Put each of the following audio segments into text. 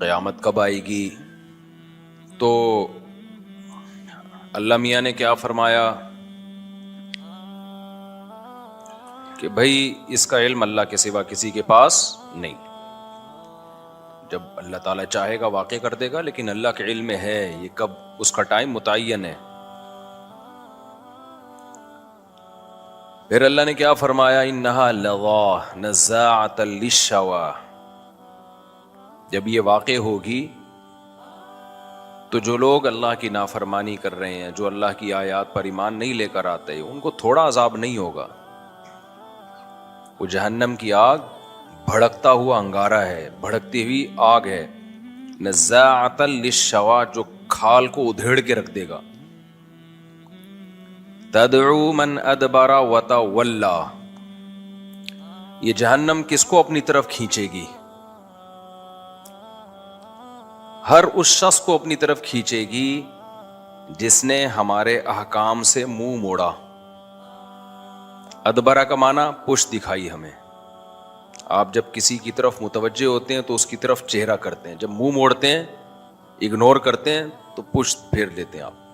قیامت کب آئے گی؟ تو اللہ میاں نے کیا فرمایا کہ بھائی اس کا علم اللہ کے سوا کسی کے پاس نہیں. جب اللہ تعالیٰ چاہے گا واقع کر دے گا، لیکن اللہ کے علم میں ہے یہ کب، اس کا ٹائم متعین ہے. پھر اللہ نے کیا فرمایا، انہا لظیٰ نزاعۃ للشویٰ. جب یہ واقع ہوگی تو جو لوگ اللہ کی نافرمانی کر رہے ہیں، جو اللہ کی آیات پر ایمان نہیں لے کر آتے، ان کو تھوڑا عذاب نہیں ہوگا. وہ جہنم کی آگ بھڑکتا ہوا انگارہ ہے، بھڑکتی ہوئی آگ ہے. نزاعۃ للشویٰ، جو کھال کو ادھیڑ کے رکھ دے گا. تدعو من ادبر وتولی، یہ جہنم کس کو اپنی طرف کھینچے گی؟ ہر اس شخص کو اپنی طرف کھینچے گی جس نے ہمارے احکام سے منہ موڑا. ادبرہ کا معنی پشت دکھائی ہمیں. آپ جب کسی کی طرف متوجہ ہوتے ہیں تو اس کی طرف چہرہ کرتے ہیں، جب منہ موڑتے ہیں، اگنور کرتے ہیں، تو پشت پھیر لیتے ہیں آپ.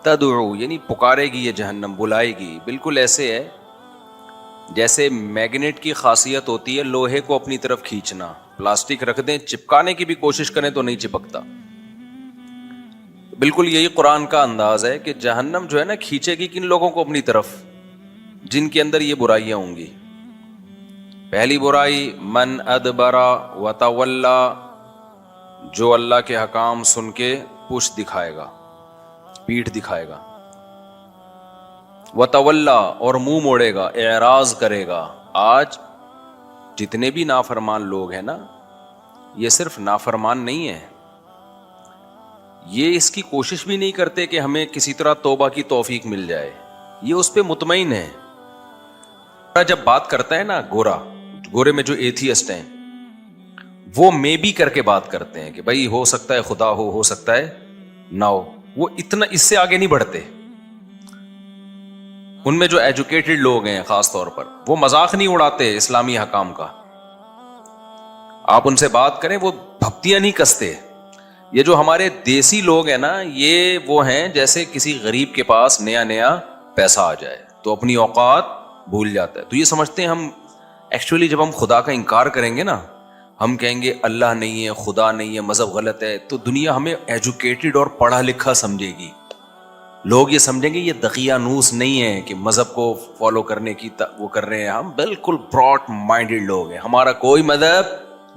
تدعو یعنی پکارے گی یہ جہنم، بلائے گی. بالکل ایسے ہے جیسے میگنیٹ کی خاصیت ہوتی ہے لوہے کو اپنی طرف کھینچنا. پلاسٹک رکھ دیں، چپکانے کی بھی کوشش کریں تو نہیں چپکتا. بالکل یہی قرآن کا انداز ہے کہ جہنم جو ہے نا کھینچے گی کن لوگوں کو اپنی طرف، جن کے اندر یہ برائیاں ہوں گی. پہلی برائی من ادبر وتولی، جو اللہ کے حکام سن کے پشت دکھائے گا، پیٹھ دکھائے گا. وتولی اور منہ موڑے گا، اعراض کرے گا. آج جتنے بھی نافرمان لوگ ہیں نا، یہ صرف نافرمان نہیں ہیں، یہ اس کی کوشش بھی نہیں کرتے کہ ہمیں کسی طرح توبہ کی توفیق مل جائے. یہ اس پہ مطمئن ہے. جب بات کرتا ہے نا گورے میں جو ایتھیسٹ ہیں، وہ میں بھی کر کے بات کرتے ہیں کہ بھائی ہو سکتا ہے خدا ہو سکتا ہے نہ ہو. وہ اتنا اس سے آگے نہیں بڑھتے. ان میں جو ایجوکیٹڈ لوگ ہیں خاص طور پر، وہ مذاق نہیں اڑاتے اسلامی حکام کا. آپ ان سے بات کریں وہ بھپتیاں نہیں کستے. یہ جو ہمارے دیسی لوگ ہیں نا، یہ وہ ہیں جیسے کسی غریب کے پاس نیا پیسہ آ جائے تو اپنی اوقات بھول جاتا ہے. تو یہ سمجھتے ہیں ہم ایکچولی جب ہم خدا کا انکار کریں گے نا، ہم کہیں گے اللہ نہیں ہے، خدا نہیں ہے، مذہب غلط ہے، تو دنیا ہمیں ایجوکیٹڈ اور پڑھا لکھا سمجھے گی. لوگ یہ سمجھیں گے یہ دقیانوس نہیں ہے کہ مذہب کو فالو کرنے کی وہ کر رہے ہیں. ہم بالکل براڈ مائنڈڈ لوگ ہیں، ہمارا کوئی مذہب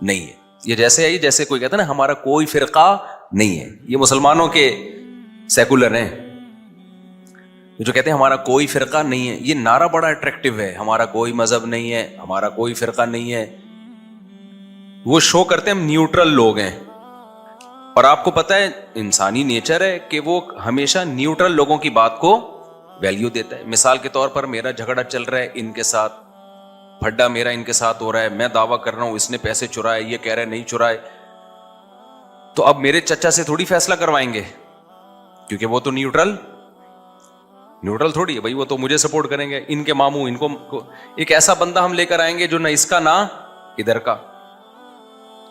نہیں ہے. یہ جیسے ہے جیسے کوئی کہتا ہے نا ہمارا کوئی فرقہ نہیں ہے. یہ مسلمانوں کے سیکولر ہیں جو کہتے ہیں ہمارا کوئی فرقہ نہیں ہے. یہ نعرہ بڑا اٹریکٹیو ہے، ہمارا کوئی مذہب نہیں ہے، ہمارا کوئی فرقہ نہیں ہے. وہ شو کرتے ہیں ہم نیوٹرل لوگ ہیں. اور آپ کو پتہ ہے انسانی نیچر ہے کہ وہ ہمیشہ نیوٹرل لوگوں کی بات کو ویلیو دیتا ہے. مثال کے طور پر میرا جھگڑا چل رہا ہے ان کے ساتھ، پھڈا میرا ان کے ساتھ ہو رہا ہے، میں دعویٰ کر رہا ہوں اس نے پیسے چرائے، یہ کہہ رہے نہیں چرائے. تو اب میرے چچا سے تھوڑی فیصلہ کروائیں گے، کیونکہ وہ تو نیوٹرل تھوڑی ہے بھائی، وہ تو مجھے سپورٹ کریں گے. ان کے ماموں ان کو ایک ایسا بندہ ہم لے کر آئیں گے جو نہ اس کا نہ ادھر کا.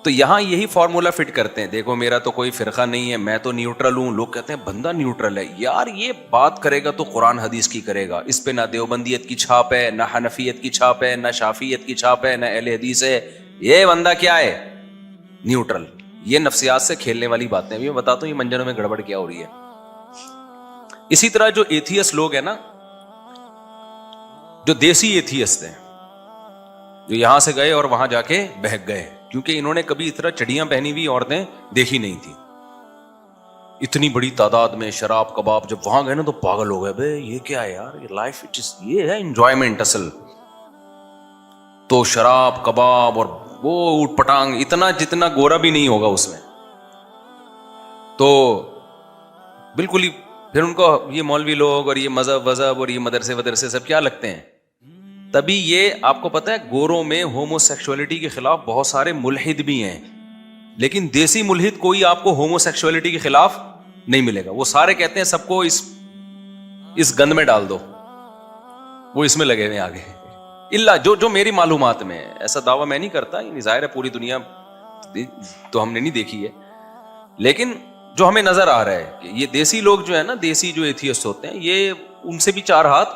تو یہاں یہی فارمولا فٹ کرتے ہیں، دیکھو میرا تو کوئی فرقہ نہیں ہے، میں تو نیوٹرل ہوں. لوگ کہتے ہیں بندہ نیوٹرل ہے. یار یہ بات کرے گا تو قرآن حدیث کی کرے گا. اس پہ نہ دیوبندیت کی چھاپ ہے، نہ حنفیت کی چھاپ ہے، نہ شافیت کی چھاپ ہے، نہ اہل حدیث ہے. یہ بندہ کیا ہے؟ نیوٹرل. یہ نفسیات سے کھیلنے والی باتیں. میں بتاتا ہوں یہ منجنوں میں گڑبڑ کیا ہو رہی ہے. اسی طرح جو ایتھیسٹ لوگ ہیں نا، جو دیسی ایتھیسٹ ہیں، جو یہاں سے گئے اور وہاں جا کے بہک گئے، کیونکہ انہوں نے کبھی اس طرح چڑیاں پہنی ہوئی عورتیں دیکھی نہیں تھی. اتنی بڑی تعداد میں شراب کباب، جب وہاں گئے نا تو پاگل ہو گئے. بے یہ کیا ہے یار، یہ لائف یہ ہے انجوائمنٹ اصل. تو شراب کباب اور وہ اوٹ پٹانگ، اتنا جتنا گورا بھی نہیں ہوگا اس میں. تو بالکل ہی پھر ان کو یہ مولوی لوگ اور یہ مذہب اور یہ مدرسے سب کیا لگتے ہیں. تبھی یہ آپ کو پتہ ہے گوروں میں ہومو سیکشولیٹی کے خلاف بہت سارے ملحد بھی ہیں، لیکن دیسی ملحد کوئی آپ کو ہومو سیکشولیٹی کے خلاف نہیں ملے گا. وہ سارے کہتے ہیں سب کو اس گند میں ڈال دو، وہ اس میں لگے ہوئے آگے. اللہ جو میری معلومات میں ہے، ایسا دعویٰ میں نہیں کرتا. ظاہر ہے پوری دنیا تو ہم نے نہیں دیکھی ہے، لیکن جو ہمیں نظر آ رہا ہے کہ یہ دیسی لوگ جو ہے نا، دیسی جو ایتھیسٹ ہوتے ہیں، یہ ان سے بھی 4 ہاتھ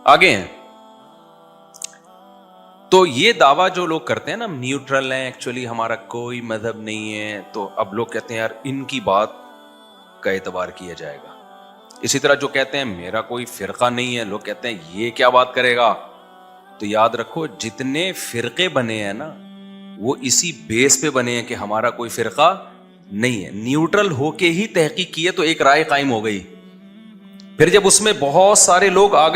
آگے ہیں. تو یہ دعویٰ جو لوگ کرتے ہیں نا، نیوٹرل ہیں، ایکچولی ہمارا کوئی مذہب نہیں ہے، تو اب لوگ کہتے ہیں یار ان کی بات کا اعتبار کیا جائے گا. اسی طرح جو کہتے ہیں میرا کوئی فرقہ نہیں ہے، لوگ کہتے ہیں یہ کیا بات کرے گا. تو یاد رکھو جتنے فرقے بنے ہیں نا، وہ اسی بیس پہ بنے ہیں کہ ہمارا کوئی فرقہ نہیں ہے. نیوٹرل ہو کے ہی تحقیق کی ہے تو ایک رائے قائم ہو گئی. پھر جب اس میں بہت سارے لوگ آ گئے